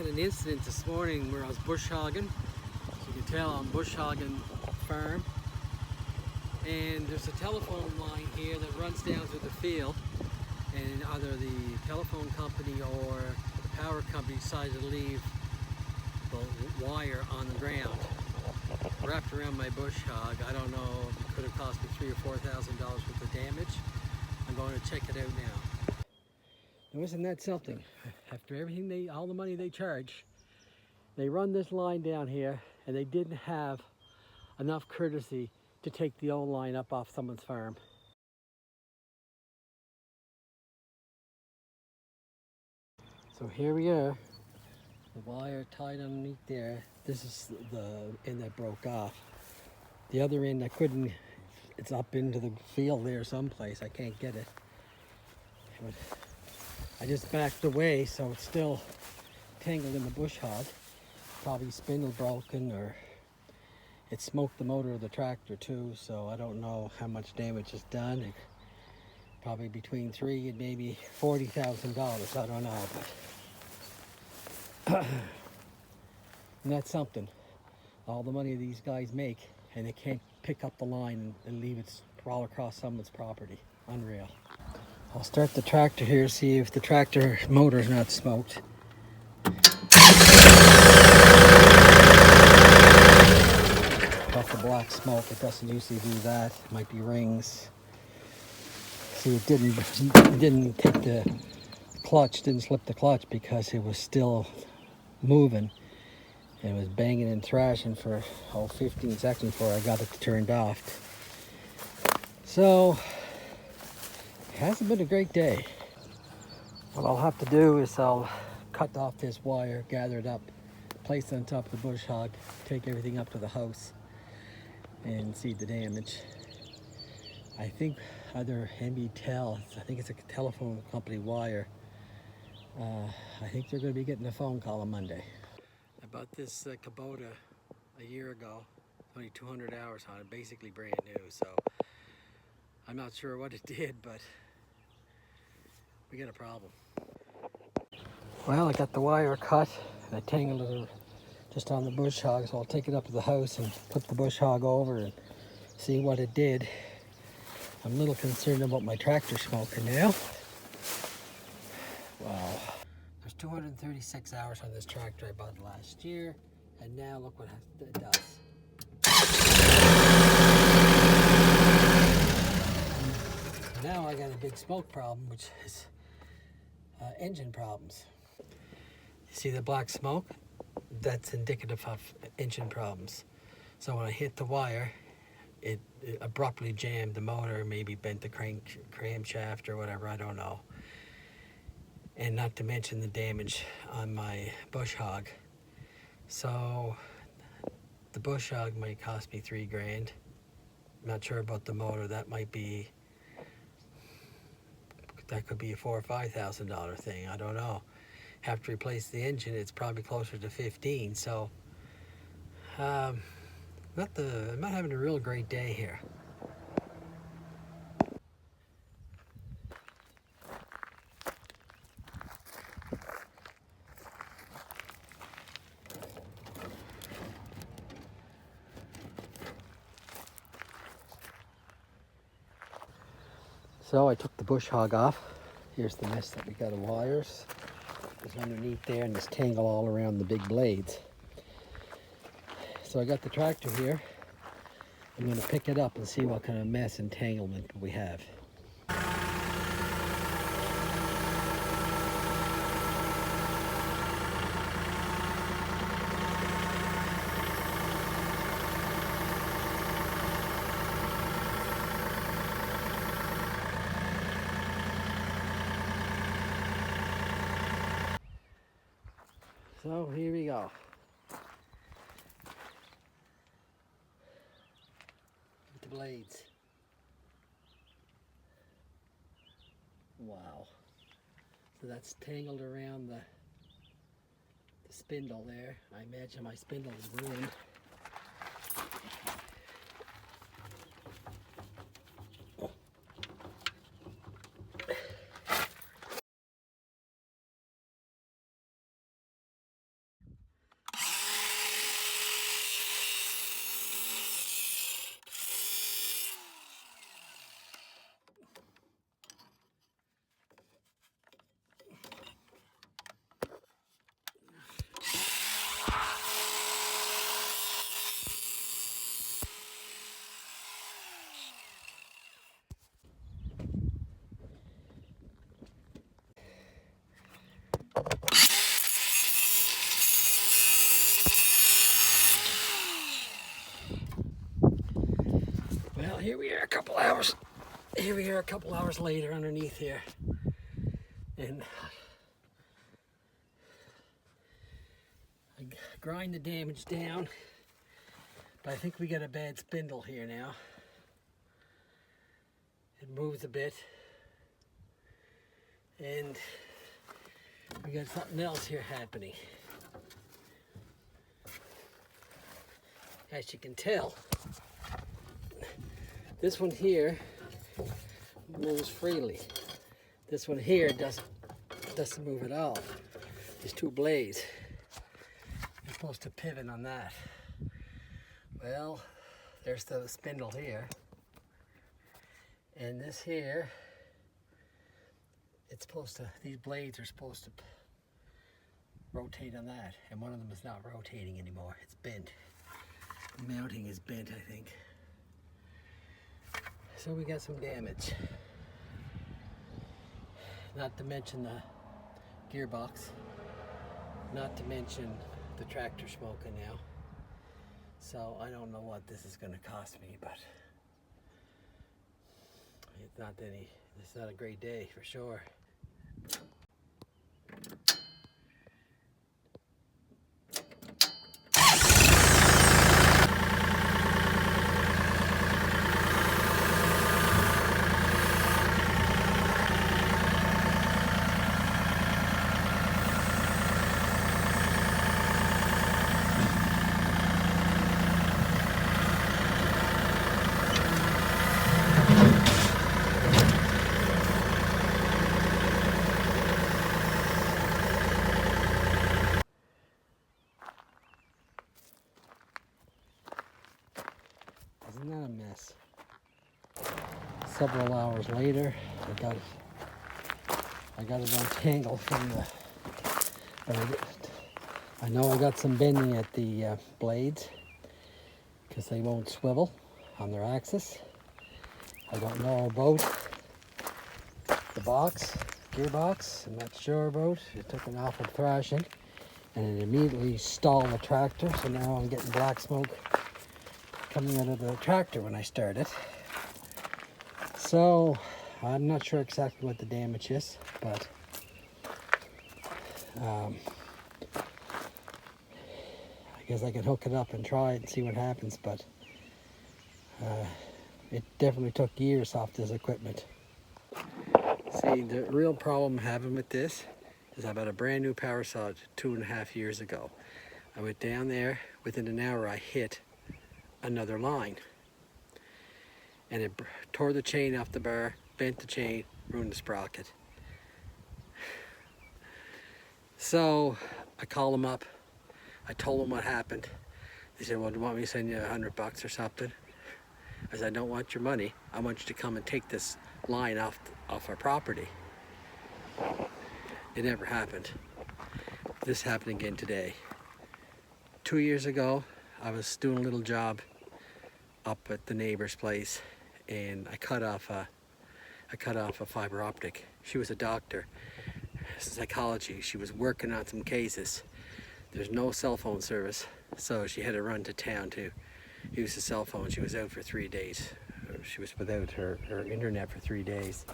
had an incident this morning where I was bush hogging. As you can tell, I'm bush hogging farm. And there's a telephone line here that runs down to the field. And either the telephone company or the power company decided to leave the wire on the ground, wrapped around my bush hog. I don't know, it could have cost me $3,000 or $4,000 worth of damage. I'm going to check it out now. Now isn't that something? After everything all the money they charge, they run this line down here and they didn't have enough courtesy to take the old line up off someone's farm. So here we are, the wire tied underneath there. This is the end that broke off. The other end I couldn't, it's up into the field there someplace. I can't get it. But I just backed away, so it's still tangled in the bush hog. Probably spindle broken, or it smoked the motor of the tractor too, so I don't know how much damage is done. Probably between $3,000 and maybe $40,000, I don't know. But and that's something. All the money these guys make, and they can't pick up the line and leave it crawl across someone's property. Unreal. I'll start the tractor here, see if the tractor motor is not smoked. Off the black smoke, it doesn't usually do that. It might be rings. See, it didn't take the clutch, didn't slip the clutch because it was still moving. It was banging and thrashing for 15 seconds before I got it turned off. So, it hasn't been a great day. What I'll have to do is I'll cut off this wire, gather it up, place it on top of the bush hog, take everything up to the house and see the damage. I think either NBTel, I think it's a telephone company wire. I think they're going to be getting a phone call on Monday. I bought this Kubota a year ago, only 200 hours on it, basically brand new, so I'm not sure what it did, but we got a problem. Well, I got the wire cut and I tangled it just on the bush hog, so I'll take it up to the house and put the bush hog over and see what it did. I'm a little concerned about my tractor smoking now. Wow. There's 236 hours on this tractor I bought last year, and now look what it does. Now I got a big smoke problem, which is engine problems. You see the black smoke? That's indicative of engine problems. So when I hit the wire, it abruptly jammed the motor, maybe bent the crankshaft or whatever, I don't know. And not to mention the damage on my bush hog. So the bush hog might cost me $3,000. I'm not sure about the motor. That could be a $4,000 or $5,000 thing. I don't know. Have to replace the engine. It's probably closer to 15. So I'm not having a real great day here. So I took the bush hog off. Here's the mess that we got of wires. It's underneath there and it's tangled all around the big blades. So I got the tractor here. I'm going to pick it up and see what kind of mess entanglement we have. So here we go. The blades. Wow. So that's tangled around the spindle there. I imagine my spindle is ruined. here we are a couple hours. Here we are a couple hours later underneath here. And I grind the damage down. But I think we got a bad spindle here now. It moves a bit. And we got something else here happening. As you can tell, this one here moves freely. This one here doesn't move at all. There's two blades. You're supposed to pivot on that. Well, there's the spindle here. And this here, it's supposed to, these blades are supposed to rotate on that. And one of them is not rotating anymore. It's bent. The mounting is bent, I think. So we got some damage. Not to mention the gearbox. Not to mention the tractor smoking now. So I don't know what this is going to cost me, but it's not a great day for sure. Isn't that a mess? Several hours later, I got it untangled from the. I know I got some bending at the blades because they won't swivel on their axis. I don't know about the gearbox. I'm not sure about. It took an awful thrashing, and it immediately stalled the tractor. So now I'm getting black smoke coming out of the tractor when I started. So I'm not sure exactly what the damage is, but I guess I can hook it up and try it and see what happens, but it definitely took years off this equipment. See, the real problem I'm having with this is I bought a brand new power saw 2.5 years ago. I went down there, within an hour I hit another line, and it tore the chain off the bar, bent the chain, ruined the sprocket. So I called them up, I told them what happened. They said, well, do you want me to send you $100 or something? I said, I don't want your money, I want you to come and take this line off our property. It never happened. This happened again today. 2 years ago, I was doing a little job up at the neighbor's place, and I cut off a fiber optic. She was a doctor, psychology. She was working on some cases. There's no cell phone service, so she had to run to town to use the cell phone. She was out for 3 days. She was without her internet for 3 days.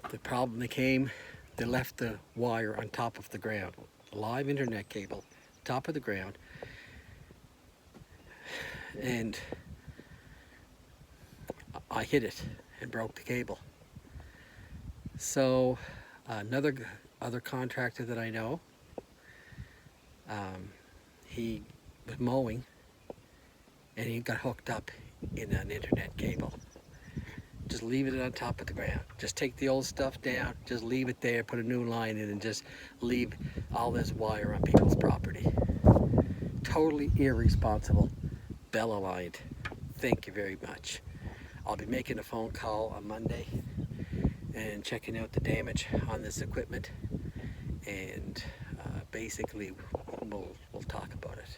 The problem they left the wire on top of the ground. A live internet cable, top of the ground. And I hit it and broke the cable. So other contractor that I know, he was mowing and he got hooked up in an internet cable. Just leave it on top of the ground. Just take the old stuff down, just leave it there, put a new line in, and just leave all this wire on people's property. Totally irresponsible. Bella lined. Thank you very much. I'll be making a phone call on Monday and checking out the damage on this equipment, and basically we'll talk about it.